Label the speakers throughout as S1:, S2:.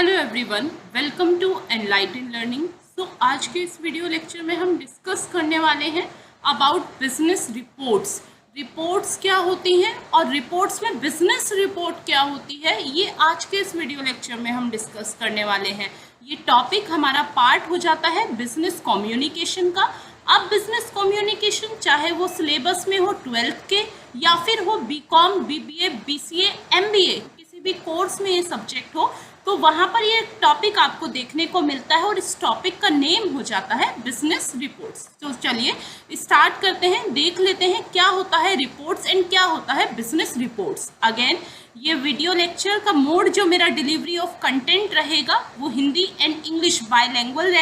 S1: Hello everyone, welcome to enlighten learning. So आज के इस वीडियो लेक्चर में हम डिस्कस करने वाले हैं अबाउट बिजनेस रिपोर्ट्स। रिपोर्ट्स क्या होती हैं और रिपोर्ट्स में बिजनेस रिपोर्ट क्या होती है, ये आज के इस वीडियो लेक्चर में हम डिस्कस करने वाले हैं। ये टॉपिक हमारा पार्ट हो जाता है बिजनेस कम्युनिकेशन का। अब बिजनेस कम्युनिकेशन चाहे वो सिलेबस में हो 12th के या फिर हो बीकॉम, बीबीए, बीसीए, एमबीए, किसी भी कोर्स में ये सब्जेक्ट हो, तो वहाँ पर ये टॉपिक आपको देखने को मिलता है और इस टॉपिक का नेम हो जाता है बिजनेस रिपोर्ट्स। तो चलिए स्टार्ट करते हैं, देख लेते हैं क्या होता है रिपोर्ट्स एंड क्या होता है बिजनेस रिपोर्ट्स। अगेन ये वीडियो लेक्चर का मोड जो मेरा डिलीवरी ऑफ कंटेंट रहेगा वो Hindi and English by language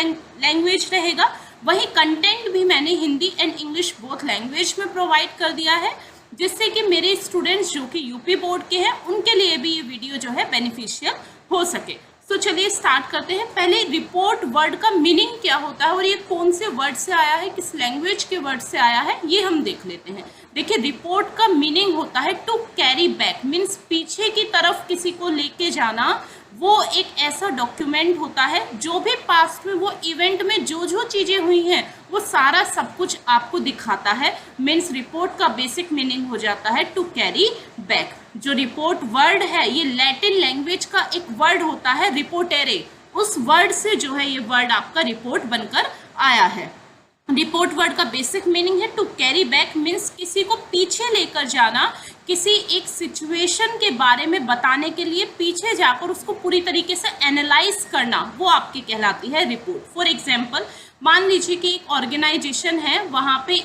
S1: language रहेगा। वही कंटेंट भी मैंने Hindi and English both language में प्रोवाइड कर दिया है, जिससे कि मेरे स्टूडेंट्स जो कि यूपी बोर्ड के हैं उनके लिए भी ये वीडियो जो है बेनिफिशियल हो सके। तो चलिए स्टार्ट करते हैं। पहले रिपोर्ट वर्ड का मीनिंग क्या होता है और ये कौन से वर्ड से आया है, किस लैंग्वेज के वर्ड से आया है, ये हम देख लेते हैं। देखिए, रिपोर्ट का मीनिंग होता है टू कैरी बैक, मीन्स पीछे की तरफ किसी को लेके जाना। वो एक ऐसा डॉक्यूमेंट होता है जो भी पास्ट में वो इवेंट में जो जो चीज़ें हुई हैं वो सारा सब कुछ आपको दिखाता है। मीन्स रिपोर्ट का बेसिक मीनिंग हो जाता है टू कैरी बैक। जो रिपोर्ट वर्ड है ये लैटिन लैंग्वेज का एक वर्ड होता है रिपोर्टेरे, उस वर्ड से जो है ये वर्ड आपका रिपोर्ट बनकर आया है। रिपोर्ट वर्ड का बेसिक मीनिंग है टू कैरी बैक, मीन्स किसी को पीछे लेकर जाना, किसी एक सिचुएशन के बारे में बताने के लिए पीछे जाकर उसको पूरी तरीके से एनालाइज करना, वो आपकी कहलाती है रिपोर्ट। फॉर एग्जाम्पल, मान लीजिए कि एक ऑर्गेनाइजेशन है, वहाँ पे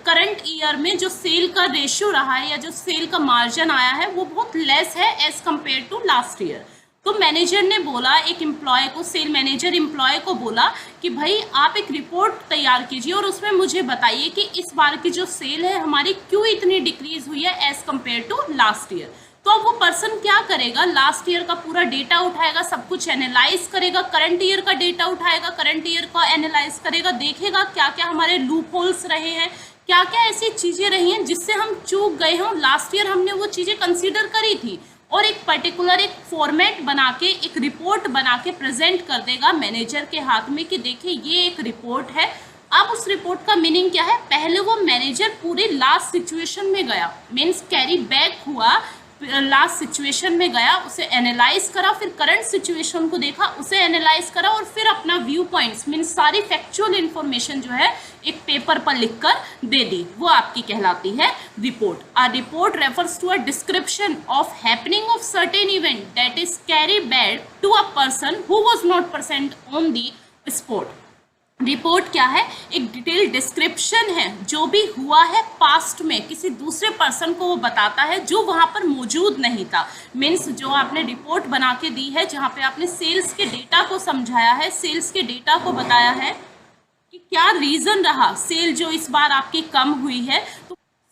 S1: करंट ईयर में जो सेल का रेशियो रहा है या जो सेल का मार्जिन आया है वो बहुत लेस है as compare to last year. तो मैनेजर ने बोला एक एम्प्लॉय को, सेल मैनेजर एम्प्लॉय को बोला कि भाई आप एक रिपोर्ट तैयार कीजिए और उसमें मुझे बताइए कि इस बार की जो सेल है हमारी क्यों इतनी डिक्रीज हुई है as compare to last year. तो अब वो पर्सन क्या करेगा, लास्ट ईयर का पूरा डेटा उठाएगा, सब कुछ एनालाइज करेगा, करंट ईयर का डेटा उठाएगा, करंट ईयर का एनालाइज करेगा, देखेगा क्या क्या हमारे लूप होल्स रहे हैं, क्या क्या ऐसी चीज़ें रही हैं जिससे हम चूक गए हों। लास्ट ईयर हमने वो चीज़ें कंसिडर करी थी और एक पर्टिकुलर एक फॉर्मेट बना के, एक रिपोर्ट बना के प्रेजेंट कर देगा मैनेजर के हाथ में कि देखिए ये एक रिपोर्ट है। अब उस रिपोर्ट का मीनिंग क्या है, पहले वो मैनेजर पूरी लास्ट सिचुएशन में गया, मीन्स कैरी बैक हुआ, लास्ट सिचुएशन में गया, उसे एनालाइज करा, फिर करंट सिचुएशन को देखा, उसे एनालाइज करा और फिर अपना व्यू पॉइंट्स मीन्स सारी फैक्चुअल इन्फॉर्मेशन जो है एक पेपर पर लिखकर दे दी, वो आपकी कहलाती है report. A report refers to a description of happening of certain event that is carry back to a person who was not present on the spot. Report क्या है, एक डिटेल डिस्क्रिप्शन है जो भी हुआ है पास्ट में, किसी दूसरे पर्सन को वो बताता है जो वहाँ पर मौजूद नहीं था। मीन्स जो आपने रिपोर्ट बना के दी है, जहाँ पे आपने सेल्स के डेटा को समझाया है, सेल्स के डेटा को बताया है कि क्या रीज़न रहा सेल जो इस बार आपकी कम हुई है,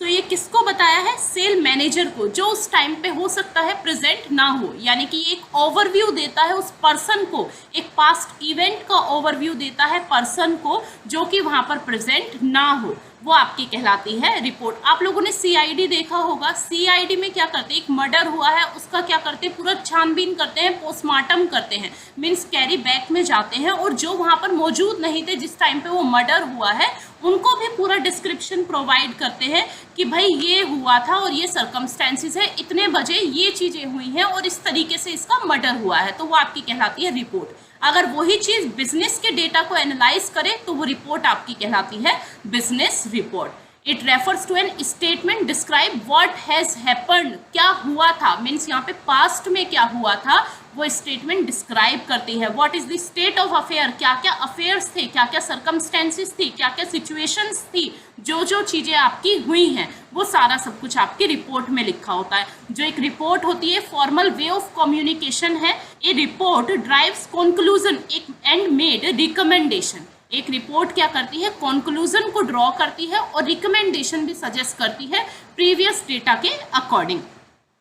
S1: तो ये किसको बताया है, सेल मैनेजर को, जो उस टाइम पे हो सकता है प्रेजेंट ना हो। यानी कि एक ओवरव्यू देता है उस पर्सन को, एक पास्ट इवेंट का ओवरव्यू देता है पर्सन को जो कि वहाँ पर प्रेजेंट ना हो, वो आपकी कहलाती है रिपोर्ट। आप लोगों ने सीआईडी देखा होगा, सीआईडी में क्या करते हैं, एक मर्डर हुआ है उसका क्या करते हैं, पूरा छानबीन करते हैं, पोस्टमार्टम करते हैं, मीन्स कैरी बैक में जाते हैं और जो वहाँ पर मौजूद नहीं थे जिस टाइम पे वो मर्डर हुआ है उनको भी पूरा डिस्क्रिप्शन प्रोवाइड करते हैं कि भाई ये हुआ था और ये सर्कमस्टेंसेस है, इतने बजे ये चीज़ें हुई हैं और इस तरीके से इसका मर्डर हुआ है, तो वो आपकी कहलाती है रिपोर्ट। अगर वही चीज़ बिजनेस के डेटा को एनालाइज करे तो वो रिपोर्ट आपकी कहलाती है business report. It refers to an statement describe what has happened, क्या हुआ था, मीन्स यहाँ पे पास्ट में क्या हुआ था वो स्टेटमेंट डिस्क्राइब करती है। What is the state of affair, क्या क्या अफेयर्स थे, क्या क्या सर्कमस्टेंसेस थी, क्या क्या सिचुएशंस थी, जो जो चीज़ें आपकी हुई हैं वो सारा सब कुछ आपकी रिपोर्ट में लिखा होता है। जो एक रिपोर्ट होती है फॉर्मल वे ऑफ कम्युनिकेशन है। A report drives conclusion and made recommendation. एक रिपोर्ट क्या करती है, कंक्लूजन को ड्रॉ करती है और रिकमेंडेशन भी सजेस्ट करती है प्रीवियस डेटा के according.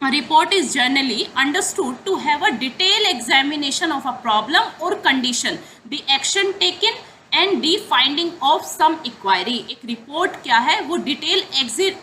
S1: A report is generally understood to have a detailed examination of a problem or condition, the action taken and the finding of some inquiry। एक report क्या है, वो डिटेल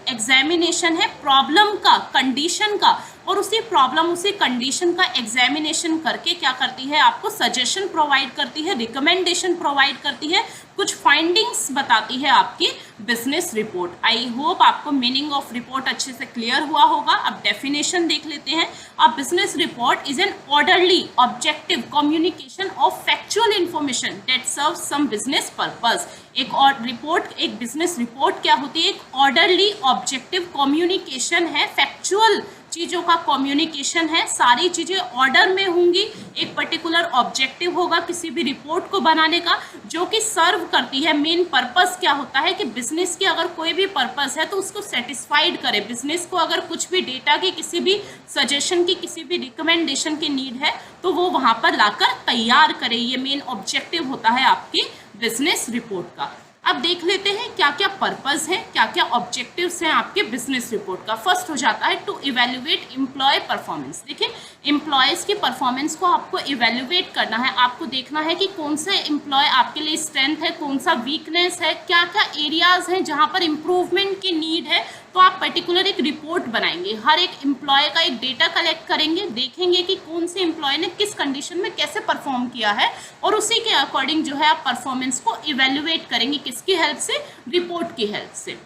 S1: एग्जामिनेशन है problem का, condition का और उसी प्रॉब्लम उसी कंडीशन का एग्जामिनेशन करके क्या करती है, आपको सजेशन प्रोवाइड करती है, रिकमेंडेशन प्रोवाइड करती है, कुछ फाइंडिंग्स बताती है आपकी बिजनेस रिपोर्ट। आई होप आपको मीनिंग ऑफ रिपोर्ट अच्छे से क्लियर हुआ होगा। अब डेफिनेशन देख लेते हैं। A business report is an orderly objective communication of factual information that serves some business purpose. एक और रिपोर्ट, एक बिजनेस रिपोर्ट क्या होती है, एक ऑर्डरली ऑब्जेक्टिव कम्युनिकेशन है, फैक्चुअल चीज़ों का कम्युनिकेशन है, सारी चीज़ें ऑर्डर में होंगी, एक पर्टिकुलर ऑब्जेक्टिव होगा किसी भी रिपोर्ट को बनाने का, जो कि सर्व करती है। मेन पर्पस क्या होता है कि बिजनेस की अगर कोई भी पर्पस है तो उसको सेटिस्फाइड करे। बिजनेस को अगर कुछ भी डेटा की, किसी भी सजेशन की, किसी भी रिकमेंडेशन की नीड है तो वो वहाँ पर लाकर तैयार करे। ये मेन ऑब्जेक्टिव होता है आपकी बिजनेस रिपोर्ट का। अब देख लेते हैं क्या क्या पर्पस है, क्या क्या ऑब्जेक्टिव्स हैं आपके बिजनेस रिपोर्ट का। फर्स्ट हो जाता है टू इवेल्युएट एम्प्लॉय परफॉर्मेंस। देखिए, एम्प्लॉयज़ की परफॉर्मेंस को आपको इवेल्युएट करना है, आपको देखना है कि कौन सा एम्प्लॉय आपके लिए स्ट्रेंथ है, कौन सा वीकनेस है, क्या क्या एरियाज़ हैं जहाँ पर इम्प्रूवमेंट की नीड है। तो आप पर्टिकुलर एक रिपोर्ट बनाएंगे, हर एक एम्प्लॉय का एक डेटा कलेक्ट करेंगे, देखेंगे कि कौन से एम्प्लॉय ने किस कंडीशन में कैसे परफॉर्म किया है, और उसी के अकॉर्डिंग जो है आप परफॉर्मेंस को इवेल्युएट करेंगे। किसकी हेल्प से? रिपोर्ट की हेल्प से।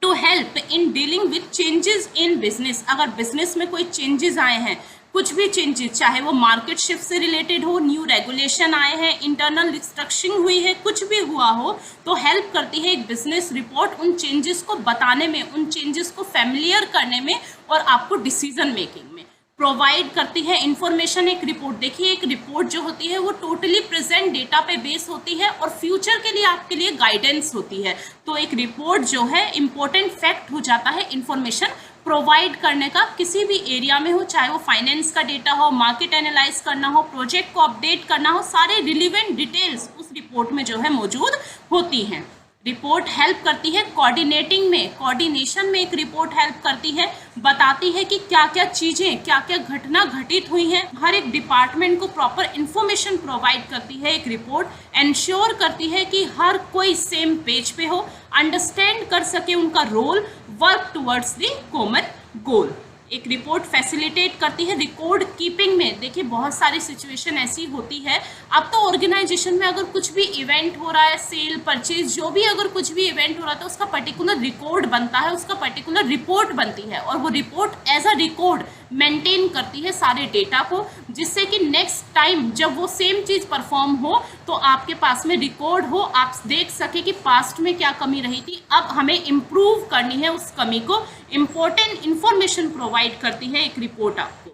S1: To help in dealing with changes in business. अगर बिजनेस में कोई चेंजेस आए हैं, कुछ भी चेंजेस, चाहे वो मार्केट शिफ्ट से रिलेटेड हो, न्यू रेगुलेशन आए हैं, इंटरनल रिस्ट्रक्चरिंग हुई है, कुछ भी हुआ हो, तो हेल्प करती है एक बिजनेस रिपोर्ट उन चेंजेस को बताने में, उन चेंजेस को फैमिलियर करने में और आपको डिसीजन मेकिंग में प्रोवाइड करती है इंफॉर्मेशन। एक रिपोर्ट, देखिए एक रिपोर्ट जो होती है वो टोटली प्रेजेंट डेटा पे बेस होती है और फ्यूचर के लिए आपके लिए गाइडेंस होती है। तो एक रिपोर्ट जो है इम्पोर्टेंट फैक्ट हो जाता है इंफॉर्मेशन प्रोवाइड करने का, किसी भी एरिया में हो, चाहे वो फाइनेंस का डेटा हो, मार्केट एनालाइज करना हो, प्रोजेक्ट को अपडेट करना हो, सारे रिलीवेंट डिटेल्स उस रिपोर्ट में जो है मौजूद होती हैं। रिपोर्ट हेल्प करती है कोऑर्डिनेटिंग में, कोऑर्डिनेशन में एक रिपोर्ट हेल्प करती है, बताती है कि क्या क्या चीज़ें, क्या क्या घटना घटित हुई हैं, हर एक डिपार्टमेंट को प्रॉपर इंफॉर्मेशन प्रोवाइड करती है एक रिपोर्ट, एंश्योर करती है कि हर कोई सेम पेज पे हो, अंडरस्टैंड कर सके उनका role, work towards the common goal. एक रिपोर्ट फैसिलिटेट करती है रिकॉर्ड कीपिंग में। देखिए बहुत सारी सिचुएशन ऐसी होती है, अब तो ऑर्गेनाइजेशन में अगर कुछ भी इवेंट हो रहा है, सेल परचेज जो भी अगर कुछ भी इवेंट हो रहा है तो उसका पर्टिकुलर रिकॉर्ड बनता है, उसका पर्टिकुलर रिपोर्ट बनती है, और वो report as a record maintain करती है सारे डेटा को, जिससे कि नेक्स्ट टाइम जब वो सेम चीज़ परफॉर्म हो तो आपके पास में रिकॉर्ड हो, आप देख सके कि पास्ट में क्या कमी रही थी, अब हमें इम्प्रूव करनी है उस कमी को। इम्पोर्टेंट इंफॉर्मेशन प्रोवाइड करती है एक रिपोर्ट आपको।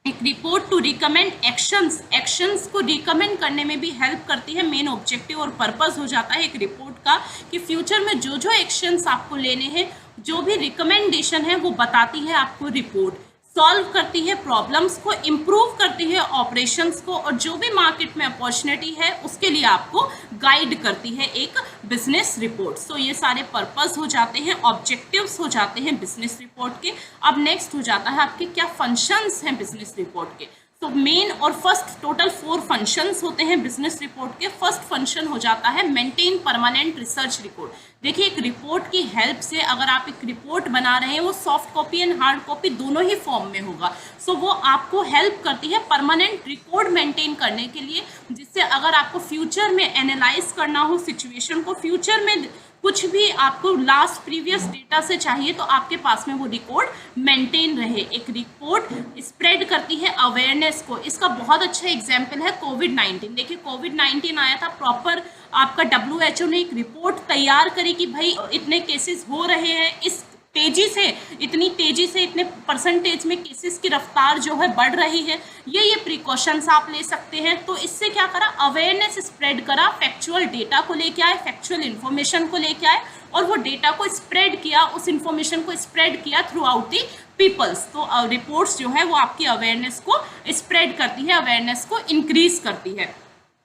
S1: एक report to recommend actions, actions को रिकमेंड करने में भी हेल्प करती है। मेन ऑब्जेक्टिव और पर्पस हो जाता है एक रिपोर्ट का कि फ्यूचर में जो जो एक्शंस आपको लेने हैं, जो भी रिकमेंडेशन है वो बताती है आपको रिपोर्ट। सॉल्व करती है प्रॉब्लम्स को, इम्प्रूव करती है ऑपरेशंस को, और जो भी मार्केट में अपॉर्चुनिटी है उसके लिए आपको गाइड करती है एक बिजनेस रिपोर्ट। सो ये सारे पर्पस हो जाते हैं, ऑब्जेक्टिव्स हो जाते हैं बिजनेस रिपोर्ट के। अब नेक्स्ट हो जाता है आपके क्या फंक्शंस हैं बिजनेस रिपोर्ट के। तो मेन और फर्स्ट टोटल 4 फंक्शंस होते हैं बिजनेस रिपोर्ट के। फर्स्ट फंक्शन हो जाता है मेंटेन परमानेंट रिसर्च रिकॉर्ड। देखिए एक रिपोर्ट की हेल्प से अगर आप एक रिपोर्ट बना रहे हैं, वो soft copy and hard copy दोनों ही फॉर्म में होगा, सो वो आपको हेल्प करती है परमानेंट रिकॉर्ड मेंटेन करने के लिए, जिससे अगर आपको फ्यूचर में एनालाइज करना हो सिचुएशन को, फ्यूचर में कुछ भी आपको लास्ट प्रीवियस डेटा से चाहिए तो आपके पास में वो रिकॉर्ड मेंटेन रहे। एक रिपोर्ट स्प्रेड करती है अवेयरनेस को। इसका बहुत अच्छा एग्जाम्पल है कोविड-19। देखिए कोविड-19 आया था, प्रॉपर आपका WHO ने एक रिपोर्ट तैयार करी कि भाई इतने केसेस हो रहे हैं, इस तेजी से, इतनी तेजी से इतने परसेंटेज में केसेस की रफ्तार जो है बढ़ रही है, ये प्रिकॉशंस आप ले सकते हैं। तो इससे क्या करा, अवेयरनेस स्प्रेड करा, फैक्चुअल डेटा को लेके आए, फैक्चुअल इन्फॉर्मेशन को लेके आए, और वो डेटा को स्प्रेड किया, उस इन्फॉर्मेशन को स्प्रेड किया थ्रू आउट दी पीपल्स। तो रिपोर्ट्स जो है वो आपकी अवेयरनेस को स्प्रेड करती है, अवेयरनेस को इंक्रीज करती है।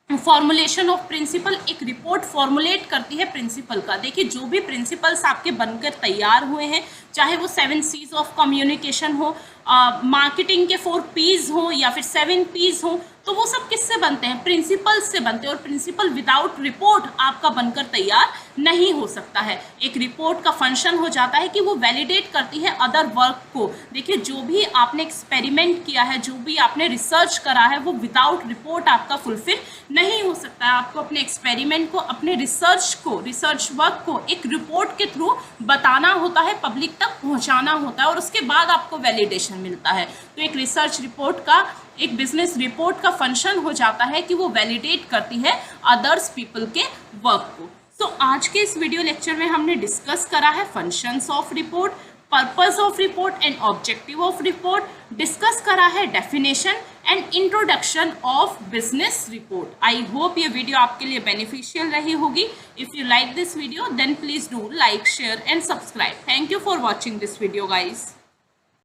S1: फॉर्मुलेशन ऑफ प्रिंसिपल, एक रिपोर्ट फॉर्मुलेट करती है प्रिंसिपल का। देखिए जो भी प्रिंसिपल्स आपके बनकर तैयार हुए हैं, चाहे वो 7 C's ऑफ कम्युनिकेशन हो, मार्केटिंग के 4 P's हों या फिर 7 P's हों, तो वो सब किससे बनते हैं? प्रिंसिपल्स से बनते हैं। और प्रिंसिपल विदाउट रिपोर्ट आपका बनकर तैयार नहीं हो सकता है। एक रिपोर्ट का फंक्शन हो जाता है कि वो वैलिडेट करती है अदर वर्क को। देखिए, जो भी आपने एक्सपेरिमेंट किया है, जो भी आपने रिसर्च करा है, वो विदाउट रिपोर्ट आपका फुलफिल नहीं हो सकता है। आपको अपने एक्सपेरिमेंट को, अपने रिसर्च वर्क को एक रिपोर्ट के थ्रू बताना होता है, पब्लिक तक पहुंचाना होता है, और उसके बाद आपको वैलिडेशन मिलता है। तो एक रिसर्च रिपोर्ट का, एक बिजनेस रिपोर्ट का फंक्शन हो जाता है कि वो वैलिडेट करती है अदर्स पीपल के वर्क को। तो आज के इस वीडियो लेक्चर में हमने डिस्कस करा है functions of report, purpose of report and objective of report, discuss करा है definition and introduction of business report. I hope ये वीडियो आपके लिए बेनिफिशियल रही होगी। If you like this video then please do like, share and subscribe. Thank you for watching this video guys.